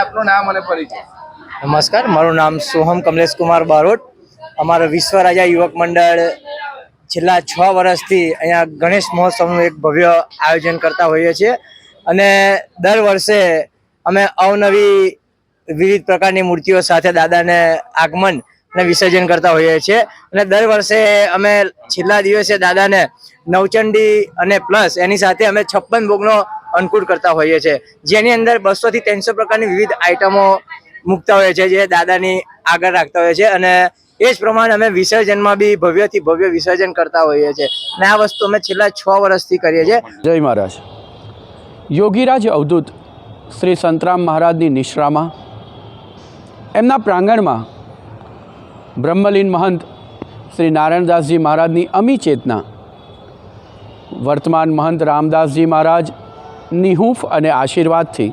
આપનું નામ અને પરિચય। નમસ્કાર, મારું નામ સોહમ કમલેશ કુમાર બારોટ। અમારો વિશ્વ રાજા યુવક મંડળ છેલ્લા 6 વર્ષથી અહીંયા ગણેશ મહોત્સવનું એક ભવ્ય આયોજન કરતા હોઈએ છીએ અને દર વર્ષે અમે અવનવી વિવિધ પ્રકારની મૂર્તિઓ સાથે દાદાને આગમન અને વિસર્જન કરતા હોઈએ છીએ અને દર વર્ષે અમે છેલ્લા દિવસે દાદાને નવચંડી અને પ્લસ એની સાથે અમે 56 ભોગનો અન્નકૂટ કરતા હોઈએ છીએ, જેની અંદર 200 થી 300 પ્રકારની વિવિધ આઈટમો મૂકતા હોય છે, જે દાદાની આગળ રાખતા હોય છે અને એ જ પ્રમાણે અમે વિસર્જનમાં બી ભવ્યથી ભવ્ય વિસર્જન કરતા હોઈએ છીએ અને આ વસ્તુ અમે છેલ્લા 6 વર્ષથી કરીએ છીએ। જય મહારાજ। યોગીરાજ અવધૂત શ્રી સંતરામ મહારાજની નિશ્રામાં એમના પ્રાંગણમાં બ્રહ્મલીન મહંત શ્રી નારાયણદાસજી મહારાજની અમી ચેતના, વર્તમાન મહંત રામદાસજી મહારાજની હૂંફ અને આશીર્વાદથી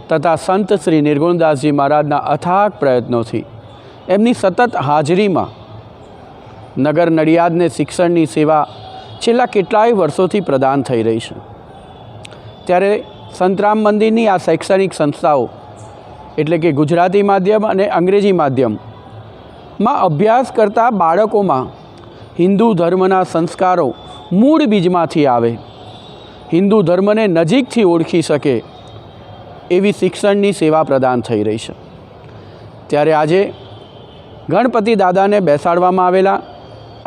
તથા સંત શ્રી નિર્ગુણદાસજી મહારાજના અથાગ પ્રયત્નોથી એમની સતત હાજરીમાં નગર નડિયાદને શિક્ષણની સેવા છેલ્લા કેટલાય વર્ષોથી પ્રદાન થઈ રહી છે। ત્યારે સંતરામ મંદિરની આ શૈક્ષણિક સંસ્થાઓ એટલે કે ગુજરાતી માધ્યમ અને અંગ્રેજી માધ્યમમાં અભ્યાસ કરતા બાળકોમાં હિન્દુ ધર્મના સંસ્કારો મૂળ બીજમાંથી આવે, હિન્દુ ધર્મને નજીકથી ઓળખી શકે એવી શિક્ષણની સેવા પ્રદાન થઈ રહી છે। ત્યારે આજે ગણપતિ દાદાને બેસાડવામાં આવેલા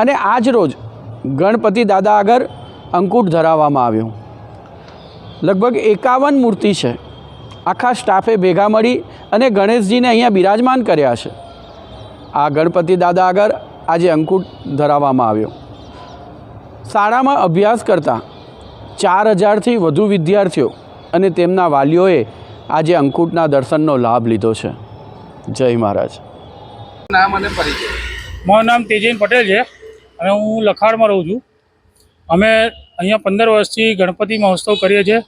અને આજ રોજ ગણપતિ દાદા આગળ અંકુટ ધરાવવામાં આવ્યો। લગભગ 51 મૂર્તિ છે, આખા સ્ટાફે ભેગા મળી અને ગણેશજીને અહીંયા બિરાજમાન કર્યા છે। આ ગણપતિ દાદા આગળ આજે અંકુટ ધરાવવામાં આવ્યો। શાળામાં અભ્યાસ કરતા 4000થી વધુ વિદ્યાર્થીઓ અને તેમના વાલીઓએ આજે અંકુટના દર્શનનો લાભ લીધો છે। જય મહારાજ। નામ અને પરિચય। મારું નામ તેજેન પટેલ છે અને હું લખાડમાં રહું છું। અમે અહીંયા 15 વર્ષથી ગણપતિ મહોત્સવ કરીએ છીએ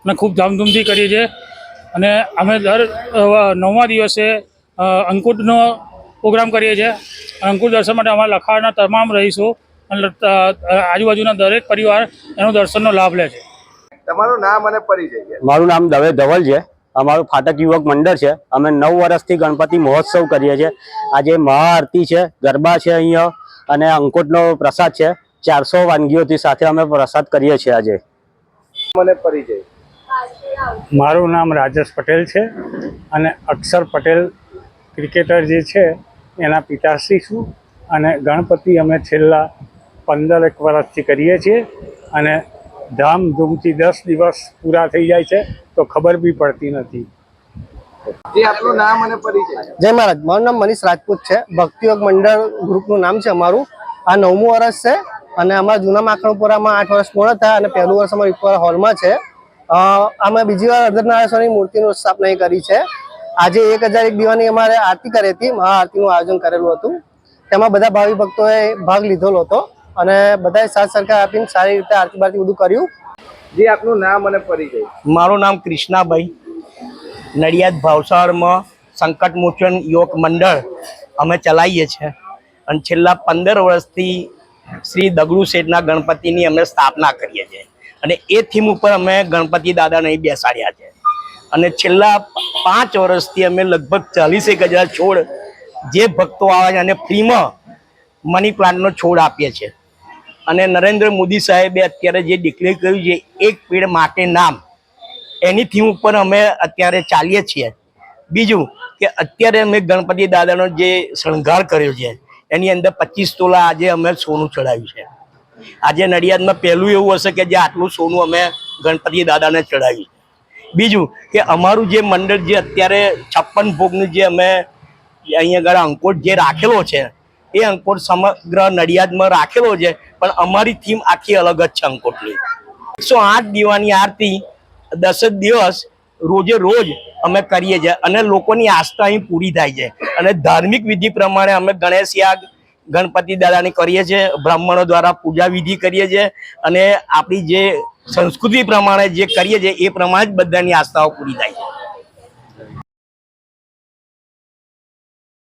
અને ખૂબ ધામધૂમથી કરીએ છીએ અને અમે દર 9મા દિવસે અંકુટનો પ્રોગ્રામ કરીએ છીએ। અંકુટ દર્શન માટે અમારા લખાડના તમામ રહીશો અને આજુબાજુના દરેક પરિવાર એનો દર્શનનો લાભ લે છે। તમારું નામ અને પરિચય। મારું નામ દવે ધવલ છે। અમારું ફાટક યુવક મંડળ છે। અમે 9 વર્ષથી ગણપતિ મહોત્સવ કરીએ છીએ। આજે મહાઆરતી છે, ગરબા છે અહીંયા અને અંકુટનો પ્રસાદ છે। 400 વાનગીઓથી સાથે અમે પ્રસાદ કરીએ છીએ આજે। મને પરિચય। મારું નામ રાજેશ પટેલ છે અને અક્ષર પટેલ ક્રિકેટર જે છે એના પિતાશ્રી છું અને ગણપતિ અમે છેલ્લા 15 વર્ષથી કરીએ છીએ અને ધામધૂમથી 10 દિવસ પૂરા થઈ જાય છે તો ખબર બી પડતી નથી। જે આપનું નામ અને પરિચય। જય મહારાજ, મારું નામ મનીષ રાજપૂત છે। ભક્તિયોગ મંડળ ગ્રુપનું નામ છે અમારું। આ 9મું વર્ષ છે અને અમારા જૂના માખણપુરામાં 8 વર્ષ પૂર્ણ થયા અને પહેલું વર્ષ અમારા ઇકવાલ હોલમાં છે। અમે બીજી વાર અર્ધનારેશ્વરની મૂર્તિનું સ્થાપના કરી છે। આજે 1001 દીવાની અમારે આરતી કરી હતી, મહાઆરતીનું આયોજન કરેલું હતું। તેમાં બધા ભાવિ ભક્તોએ ભાગ લીધેલો હતો અને બધાએ સાથ સરકાર આપીને સારી રીતે આરતી બારતી બધું કર્યું। જે આપનું નામ અને પરિચય। મારું નામ કૃષ્ણાભાઈ, નડિયાદ ભાવસારમાં સંકટ મોચન યુવક મંડળ અમે ચલાવીએ છીએ અને છેલ્લા 15 વર્ષથી શ્રી દગડુ શેઠના ગણપતિની અમે સ્થાપના કરીએ છીએ અને એ થીમ ઉપર અમે ગણપતિ દાદાને બેસાડ્યા છે અને છેલ્લા 5 વર્ષથી અમે લગભગ 41,000 છોડ જે ભક્તો આવે છે અને ફ્રીમાં મની પ્લાન્ટનો છોડ આપીએ છીએ અને નરેન્દ્ર મોદી સાહેબે અત્યારે જે ડિક્લેર કર્યું છે એક પેડ માટે નામ, એની થીમ ઉપર અમે અત્યારે ચાલીએ છીએ। બીજું કે અત્યારે અમે ગણપતિ દાદાનો જે શણગાર કર્યો છે એની અંદર 25 તોલા આજે અમે સોનું ચડાવ્યું છે। આજે નડિયાદમાં પહેલું એવું હશે કે જે આટલું સોનું અમે ગણપતિ દાદાને ચડાવ્યું। બીજું કે અમારું જે મંડળ જે અત્યારે 56 ભોગનું જે અમે અહીંયા આગળ અંકુટ જે રાખેલો છે એ અંકુટ સમગ્ર નડિયાદમાં રાખેલો છે પણ અમારી થીમ આખી અલગ જ છે અંકુટની। 108 દીવાની આરતી 10 દિવસ રોજે રોજ અમે કરીએ છીએ અને લોકોની આસ્થા અહીં પૂરી થાય છે અને ધાર્મિક વિધિ પ્રમાણે અમે ગણેશ યાગ ગણપતિ દાદાની કરીએ છીએ, બ્રાહ્મણો દ્વારા પૂજા વિધિ કરીએ છીએ અને આપણી જે સંસ્કૃતિ પ્રમાણે જે કરીએ છીએ એ પ્રમાણે જ બધાની આસ્થાઓ પૂરી થાય છે।